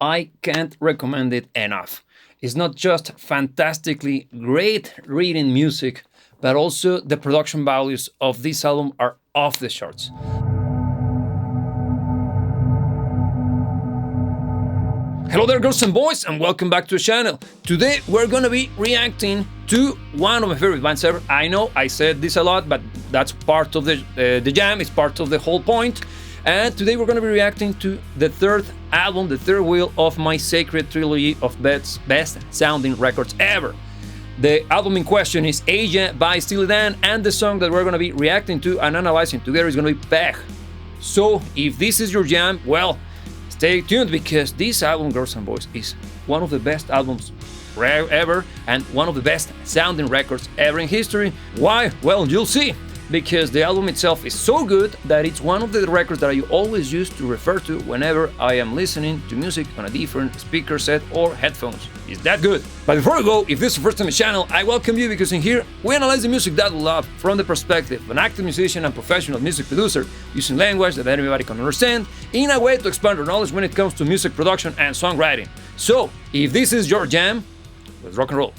I can't recommend it enough. It's not just fantastically great reading music, but also the production values of this album are off the charts. Hello there, girls and boys, and welcome back to the channel. Today we're gonna be reacting to one of my favorite bands ever. I know I said this a lot, but that's part of the jam. It's part of the whole point. And today we're gonna be reacting to the third album, the third wheel of my sacred trilogy of best sounding records ever. The album in question is Asia by Steely Dan, and the song that we're gonna be reacting to and analyzing together is gonna be Peg. So if this is your jam, well, stay tuned, because this album, girls and boys, is one of the best albums ever and one of the best sounding records ever in history. Why? Well, you'll see. Because the album itself is so good that it's one of the records that I always use to refer to whenever I am listening to music on a different speaker set or headphones. It's that good. But before we go, if this is your first time on the channel, I welcome you, because in here we analyze the music that we love from the perspective of an active musician and professional music producer, using language that everybody can understand in a way to expand our knowledge when it comes to music production and songwriting. So, if this is your jam, let's rock and roll.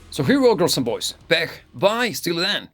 So here we go, girls and boys. Peg by Steely Dan.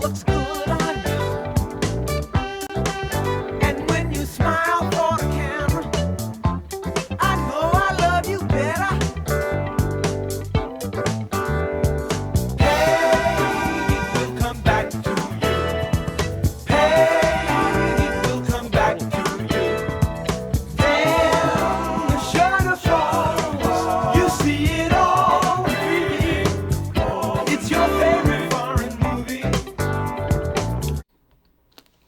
Looks good on you, and when you smile for the camera, I know I love you better. Hey, it will come back to you. Hey, it will come back to you. Then the sugar falls, you see it all repeat. It's your favorite foreign movie.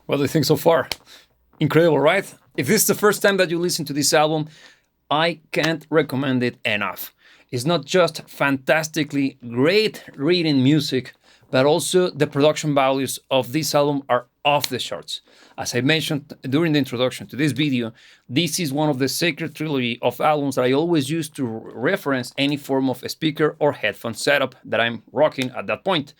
What do you think so far? Incredible, right? If this is the first time that you listen to this album, I can't recommend it enough. It's not just fantastically great reading music, but also the production values of this album are off the charts. As I mentioned during the introduction to this video, this is one of the sacred trilogy of albums that I always use to reference any form of a speaker or headphone setup that I'm rocking at that point.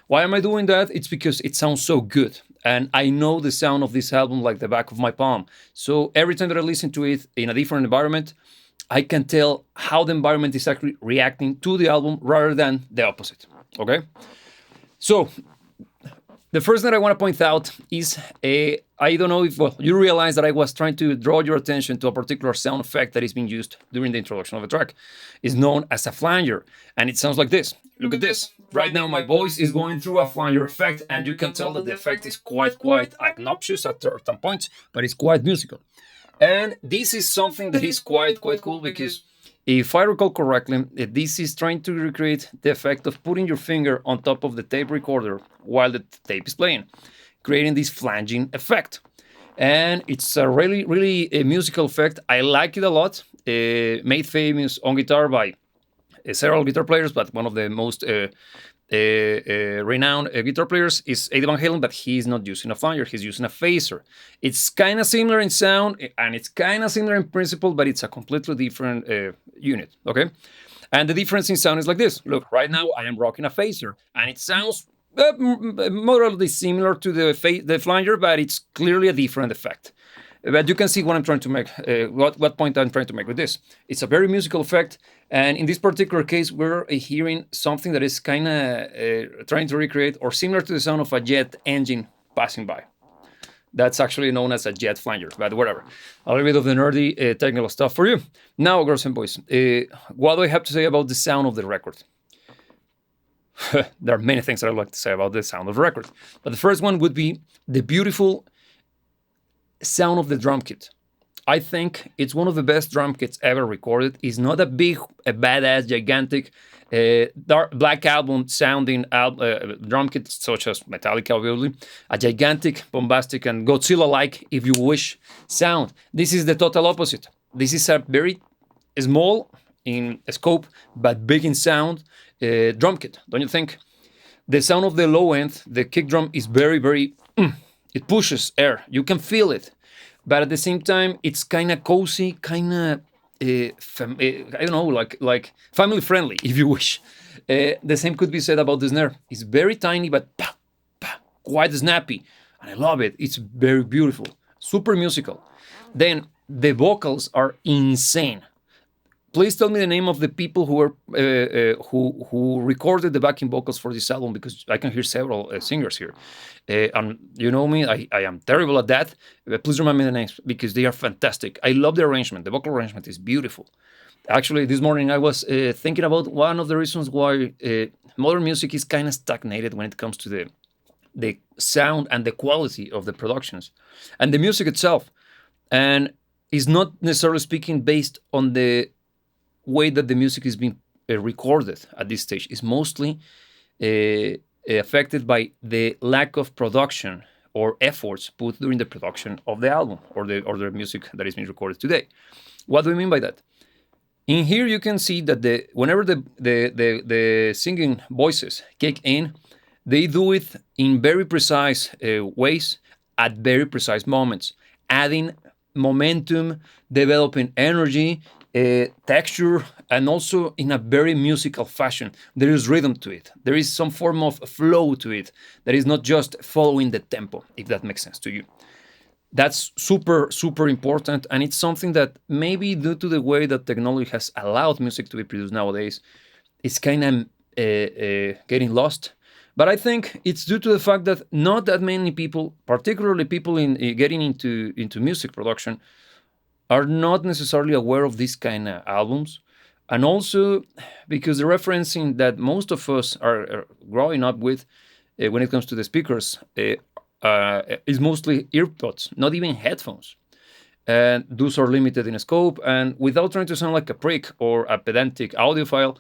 Why am I doing that? It's because it sounds so good. And I know the sound of this album like the back of my palm. So every time that I listen to it in a different environment, I can tell how the environment is actually reacting to the album rather than the opposite. Okay? So the first thing I want to point out is I don't know if you realize that I was trying to draw your attention to a particular sound effect that is being used during the introduction of the track. It's known as a flanger, and it sounds like this. Look at this. Right now my voice is going through a flanger effect, and you can tell that the effect is quite obnoxious at certain points, but it's quite musical. And this is something that is quite cool, because if I recall correctly, this is trying to recreate the effect of putting your finger on top of the tape recorder while the tape is playing, creating this flanging effect. And it's a really a musical effect. I like it a lot. Made famous on guitar by several guitar players, but one of the most renowned guitar players is Eddie Van Halen, but he's not using a flanger, he's using a phaser. It's kind of similar in sound, and it's kind of similar in principle, but it's a completely different unit, okay? And the difference in sound is like this. Look, right now I am rocking a phaser, and it sounds moderately similar to the flanger, but it's clearly a different effect. But you can see what I'm trying to make, what point I'm trying to make with this. It's a very musical effect, and in this particular case, we're hearing something that is kind of trying to recreate or similar to the sound of a jet engine passing by. That's actually known as a jet flanger, but whatever. A little bit of the nerdy technical stuff for you. Now, girls and boys, what do I have to say about the sound of the record? There are many things that I'd like to say about the sound of records, but the first one would be the beautiful sound of the drum kit. I think it's one of the best drum kits ever recorded. It's not a badass, gigantic, dark, black album sounding drum kit such as Metallica, obviously. A gigantic, bombastic, and Godzilla-like, if you wish, sound. This is the total opposite. This is a very small in scope but big in sound drum kit, don't you think? The sound of the low end, the kick drum, is very, very. It pushes air. You can feel it, but at the same time, it's kind of cozy, kind of. I don't know, like family friendly, if you wish. The same could be said about the snare. It's very tiny, but quite snappy, and I love it. It's very beautiful, super musical. Then the vocals are insane. Please tell me the name of the people who were who recorded the backing vocals for this album, because I can hear several singers here, and you know me, I am terrible at that. Please remind me the names because they are fantastic. I love the arrangement. The vocal arrangement is beautiful. Actually, this morning I was thinking about one of the reasons why modern music is kind of stagnated when it comes to the sound and the quality of the productions and the music itself, and is not necessarily speaking based on the way that the music is being recorded at this stage. Is mostly affected by the lack of production or efforts put during the production of the album or the music that is being recorded today. What do we mean by that? In here, you can see that whenever the singing voices kick in, they do it in very precise ways at very precise moments, adding momentum, developing energy, texture, and also in a very musical fashion. There is rhythm to it. There is some form of flow to it that is not just following the tempo, if that makes sense to you. That's super, super important, and it's something that maybe due to the way that technology has allowed music to be produced nowadays, it's kind of getting lost. But I think it's due to the fact that not that many people, particularly people in getting into music production, are not necessarily aware of these kind of albums, and also because the referencing that most of us are growing up with when it comes to the speakers is mostly earpods, not even headphones. And those are limited in scope. And without trying to sound like a prick or a pedantic audiophile,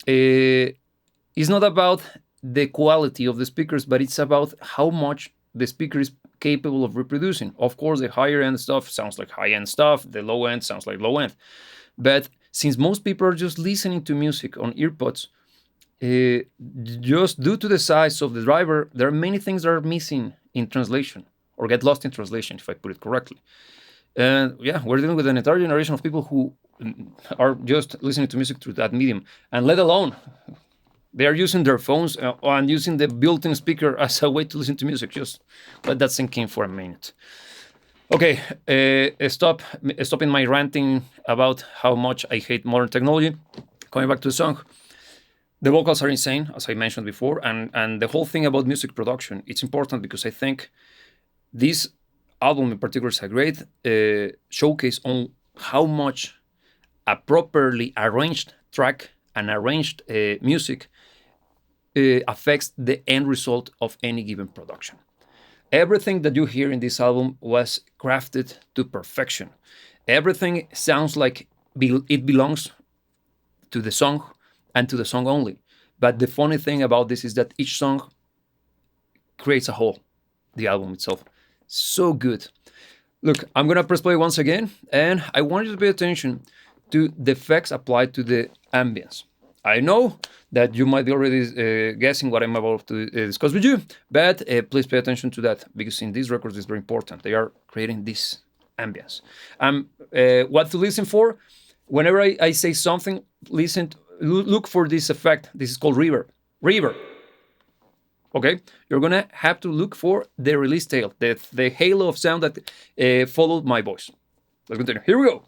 it's not about the quality of the speakers, but it's about how much the speaker is capable of reproducing. Of course, the higher end stuff sounds like high end stuff, the low end sounds like low end. But since most people are just listening to music on earpods, just due to the size of the driver, there are many things that are missing in translation or get lost in translation, if I put it correctly. And yeah, we're dealing with an entire generation of people who are just listening to music through that medium, and let alone they are using their phones and using the built-in speaker as a way to listen to music. Just let that sink in for a minute. Okay, stopping my ranting about how much I hate modern technology. Coming back to the song, the vocals are insane, as I mentioned before, and the whole thing about music production, it's important because I think this album in particular is a great showcase on how much a properly arranged track and arranged music affects the end result of any given production. Everything that you hear in this album was crafted to perfection. Everything sounds like it belongs to the song and to the song only. But the funny thing about this is that each song creates a whole, the album itself. So good. Look, I'm going to press play once again, and I want you to pay attention to the effects applied to the ambience. I know that you might be already guessing what I'm about to discuss with you, but please pay attention to that, because in these records it's very important. They are creating this ambience. What to listen for? Whenever I say something, look for this effect. This is called reverb. Reverb. Okay, you're gonna have to look for the release tail, the halo of sound that followed my voice. Let's continue. Here we go.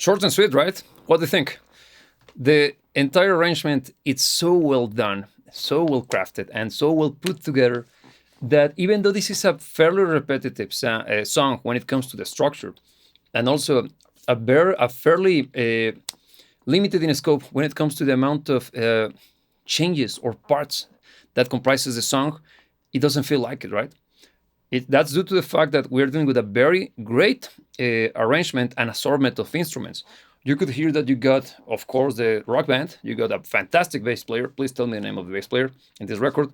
Short and sweet, right? What do you think? The entire arrangement, it's so well done, so well crafted, and so well put together that even though this is a fairly repetitive song when it comes to the structure, and also a fairly limited in scope when it comes to the amount of changes or parts that comprises the song, it doesn't feel like it, right? That's due to the fact that we're dealing with a very great arrangement and assortment of instruments. You could hear that you got, of course, the rock band. You got a fantastic bass player. Please tell me the name of the bass player in this record.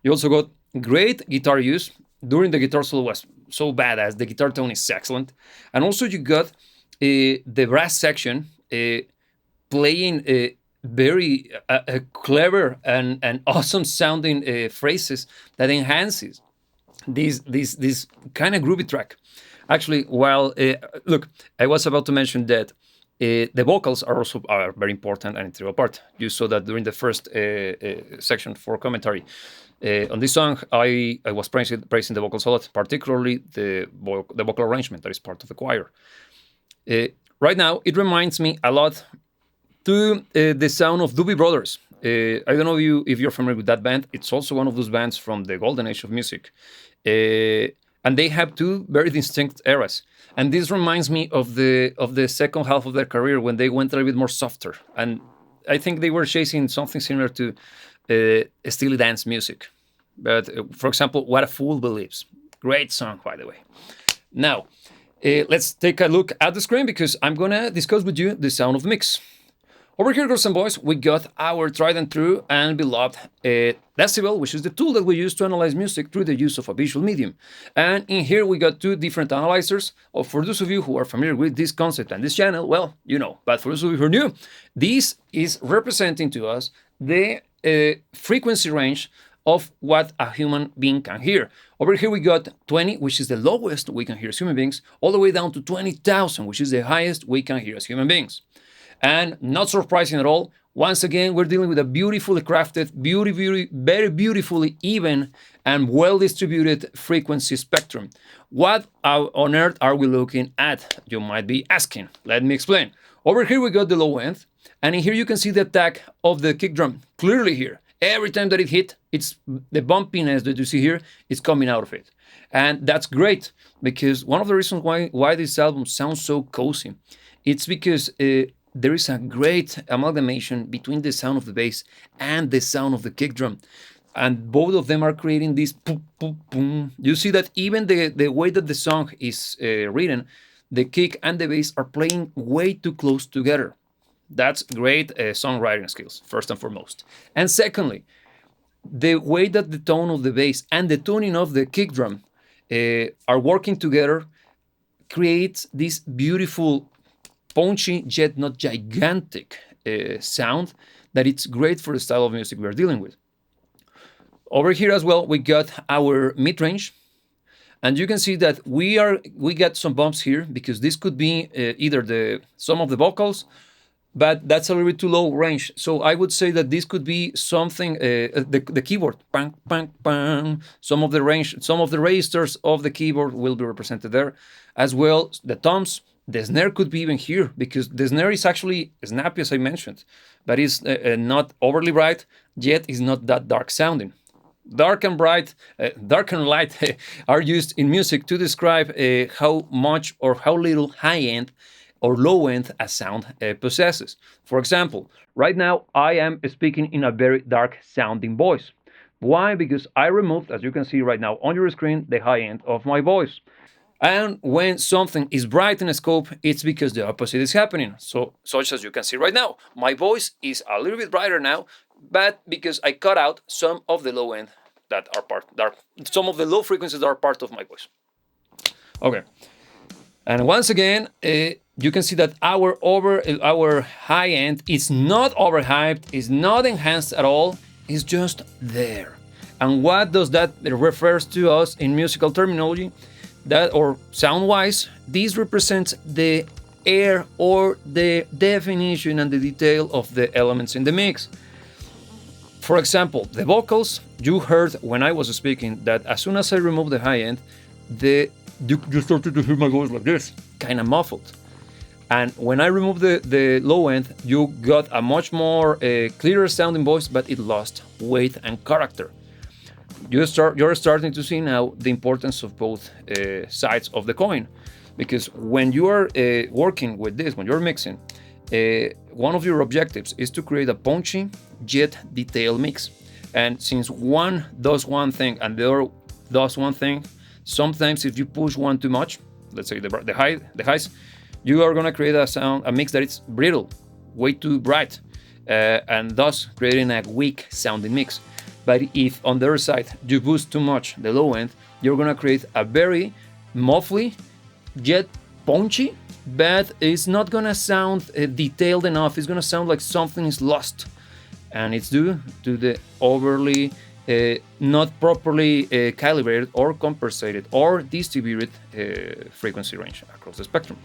You also got great guitar use. During the guitar solo was so badass. The guitar tone is excellent. And also you got the brass section playing very clever and awesome sounding phrases that enhances this kind of groovy track. Actually, while look, I was about to mention that the vocals are also very important and integral part. You saw that during the first section for commentary on this song. I was praising the vocals a lot, particularly the vocal arrangement that is part of the choir. Right now, it reminds me a lot to the sound of Doobie Brothers. I don't know if you're familiar with that band. It's also one of those bands from the golden age of music. And they have two very distinct eras. And this reminds me of the second half of their career when they went a little bit more softer. And I think they were chasing something similar to Steely Dan's music. But for example, What a Fool Believes. Great song, by the way. Now, let's take a look at the screen because I'm going to discuss with you the sound of the mix. Over here, girls and boys, we got our tried and true and beloved decibel, which is the tool that we use to analyze music through the use of a visual medium. And in here, we got two different analyzers. For those of you who are familiar with this concept and this channel, well, you know. But for those of you who are new, this is representing to us the frequency range of what a human being can hear. Over here, we got 20, which is the lowest we can hear as human beings, all the way down to 20,000, which is the highest we can hear as human beings. And not surprising at all, once again, we're dealing with a beautifully crafted, very beautifully even and well-distributed frequency spectrum. What on earth are we looking at? You might be asking. Let me explain. Over here, we got the low end, and in here you can see the attack of the kick drum clearly here. Every time that it hit, it's the bumpiness that you see here is coming out of it. And that's great, because one of the reasons why this album sounds so cozy, it's because there is a great amalgamation between the sound of the bass and the sound of the kick drum. And both of them are creating this boom, boom, boom. You see that even the way that the song is written, the kick and the bass are playing way too close together. That's great songwriting skills, first and foremost. And secondly, the way that the tone of the bass and the tuning of the kick drum are working together creates this beautiful punchy yet not gigantic sound that it's great for the style of music we're dealing with. Over here as well, we got our mid-range, and you can see that we got some bumps here because this could be either some of the vocals, but that's a little bit too low range. So I would say that this could be something, the keyboard, bang, bang, bang. Some of the range, some of the registers of the keyboard will be represented there, as well the toms. The snare could be even here because the snare is actually snappy, as I mentioned, but it's not overly bright, yet is not that dark sounding. Dark and bright, dark and light are used in music to describe how much or how little high end or low end a sound possesses. For example, right now I am speaking in a very dark sounding voice. Why? Because I removed, as you can see right now on your screen, the high end of my voice. And when something is bright in scope, it's because the opposite is happening. So, such as you can see right now, my voice is a little bit brighter now, but because I cut out some of the low end some of the low frequencies that are part of my voice. Okay. And once again, you can see that our high end is not overhyped, is not enhanced at all, it's just there. And what does that refers to us in musical terminology? That, or sound-wise, this represents the air or the definition and the detail of the elements in the mix. For example, the vocals, you heard when I was speaking that as soon as I removed the high end, you started to hear my voice like this, kind of muffled. And when I removed the low end, you got a much more clearer sounding voice, but it lost weight and character. You're starting to see now the importance of both sides of the coin, because when you are working with this, when you're mixing, one of your objectives is to create a punchy yet detailed mix. And since one does one thing and the other does one thing, sometimes if you push one too much, let's say the highs, you are gonna create a mix that is brittle, way too bright, and thus creating a weak sounding mix. But if on the other side you boost too much the low end, you're gonna create a very muffly yet punchy, but it's not gonna sound detailed enough. It's gonna sound like something is lost, and it's due to the overly not properly calibrated or compensated or distributed frequency range across the spectrum.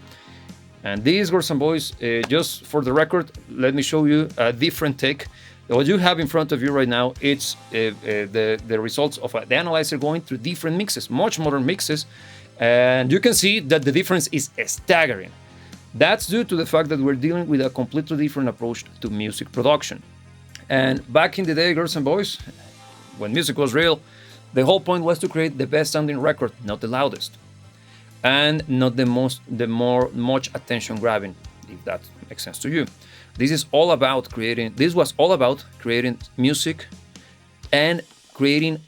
And these, girls and boys, just for the record, let me show you a different take. What you have in front of you right now, it's the results of the analyzer going through different mixes, much modern mixes, and you can see that the difference is staggering. That's due to the fact that we're dealing with a completely different approach to music production. And back in the day, girls and boys, when music was real, the whole point was to create the best sounding record, not the loudest, and not the much attention grabbing, if that makes sense to you. This was all about creating music and creating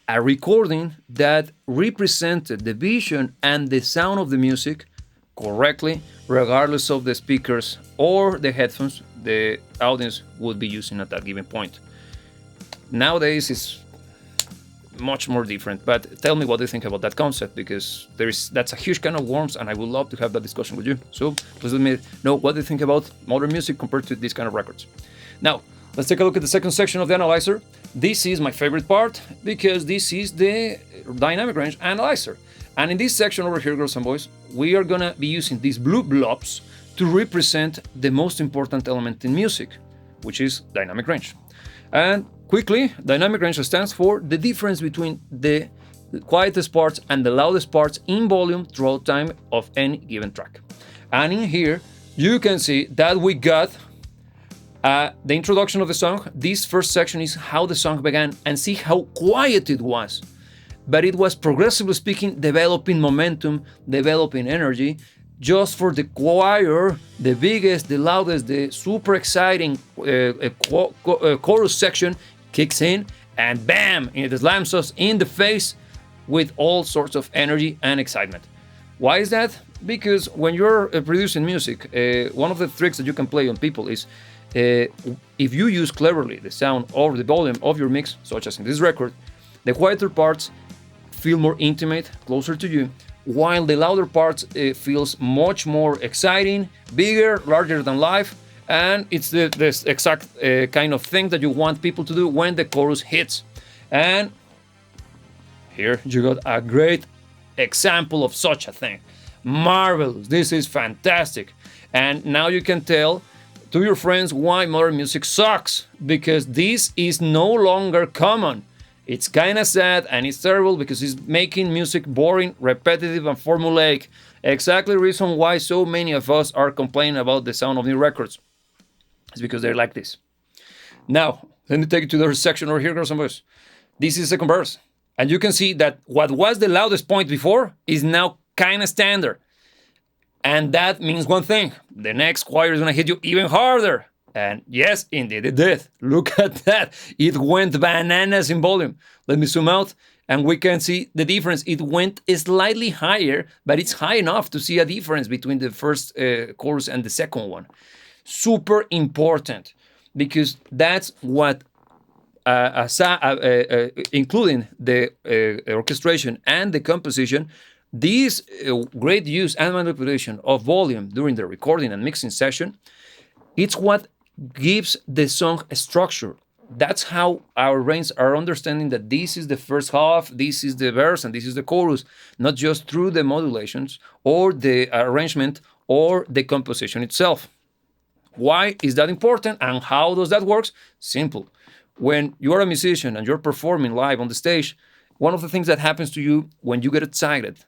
a recording that represented the vision and the sound of the music correctly, regardless of the speakers or the headphones the audience would be using at that given point. Nowadays it's much more different, but tell me what you think about that concept, because that's a huge can of worms and I would love to have that discussion with you. So please let me know what you think about modern music compared to these kind of records. Now let's take a look at the second section of the analyzer. This is my favorite part because this is the dynamic range analyzer, and in this section over here, girls and boys, we are gonna be using these blue blobs to represent the most important element in music, which is dynamic range. And quickly, dynamic range stands for the difference between the quietest parts and the loudest parts in volume throughout time of any given track. And in here, you can see that we got the introduction of the song. This first section is how the song began, and see how quiet it was. But it was, progressively speaking, developing momentum, developing energy, just for the choir, the biggest, the loudest, the super exciting chorus section kicks in, and bam, it slams us in the face with all sorts of energy and excitement. Why is that? Because when you're producing music, one of the tricks that you can play on people is if you use cleverly the sound or the volume of your mix, such as in this record, the quieter parts feel more intimate, closer to you, while the louder parts feels much more exciting, bigger, larger than life, and it's the exact kind of thing that you want people to do when the chorus hits. And here you got a great example of such a thing. Marvelous, this is fantastic. And now you can tell to your friends why modern music sucks, because this is no longer common. It's kind of sad and it's terrible because it's making music boring, repetitive, and formulaic. Exactly the reason why so many of us are complaining about the sound of new records. It's because they're like this. Now, let me take you to the section over here, girls and boys. This is the second verse. And you can see that what was the loudest point before is now kind of standard. And that means one thing. The next choir is going to hit you even harder. And yes, indeed it did. Look at that. It went bananas in volume. Let me zoom out and we can see the difference. It went slightly higher, but it's high enough to see a difference between the first chorus and the second one. Super important, because that's what, including the orchestration and the composition, this great use and manipulation of volume during the recording and mixing session, it's what gives the song a structure. That's how our brains are understanding that this is the first half, this is the verse, and this is the chorus, not just through the modulations or the arrangement or the composition itself. Why is that important and how does that work? Simple. When you are a musician and you're performing live on the stage, one of the things that happens to you when you get excited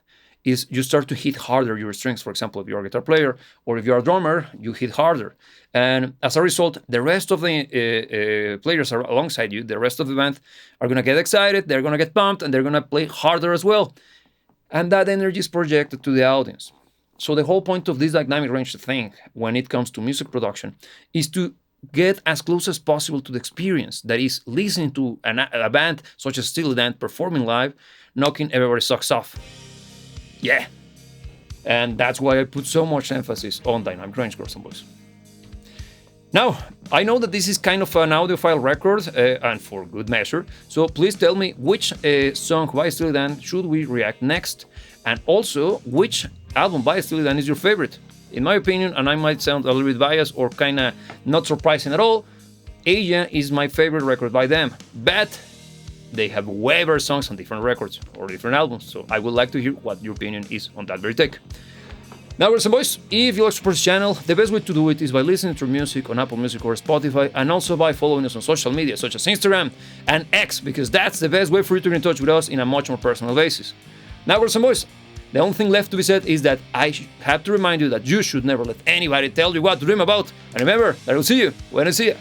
is you start to hit harder your strings. For example, if you're a guitar player or if you're a drummer, you hit harder. And as a result, the rest of the players are alongside you, the rest of the band, are going to get excited, they're going to get pumped, and they're going to play harder as well. And that energy is projected to the audience. So the whole point of this dynamic range thing, when it comes to music production, is to get as close as possible to the experience. That is, listening to a band such as Steely Dan performing live, knocking everybody's socks off. Yeah. And that's why I put so much emphasis on dynamic range, girls and boys. Now, I know that this is kind of an audiophile record, and for good measure, so please tell me which song by Steely Dan should we react next, and also which album by Steely Dan is your favorite. In my opinion, and I might sound a little bit biased or kind of not surprising at all, Asia is my favorite record by them, but they have way better songs on different records or different albums, so I would like to hear what your opinion is on that very take. Now, girls and boys, if you like to support this channel, the best way to do it is by listening to music on Apple Music or Spotify, and also by following us on social media such as Instagram and X, because that's the best way for you to get in touch with us in a much more personal basis. Now, girls and boys, the only thing left to be said is that I have to remind you that you should never let anybody tell you what to dream about. And remember that I will see you when I see you.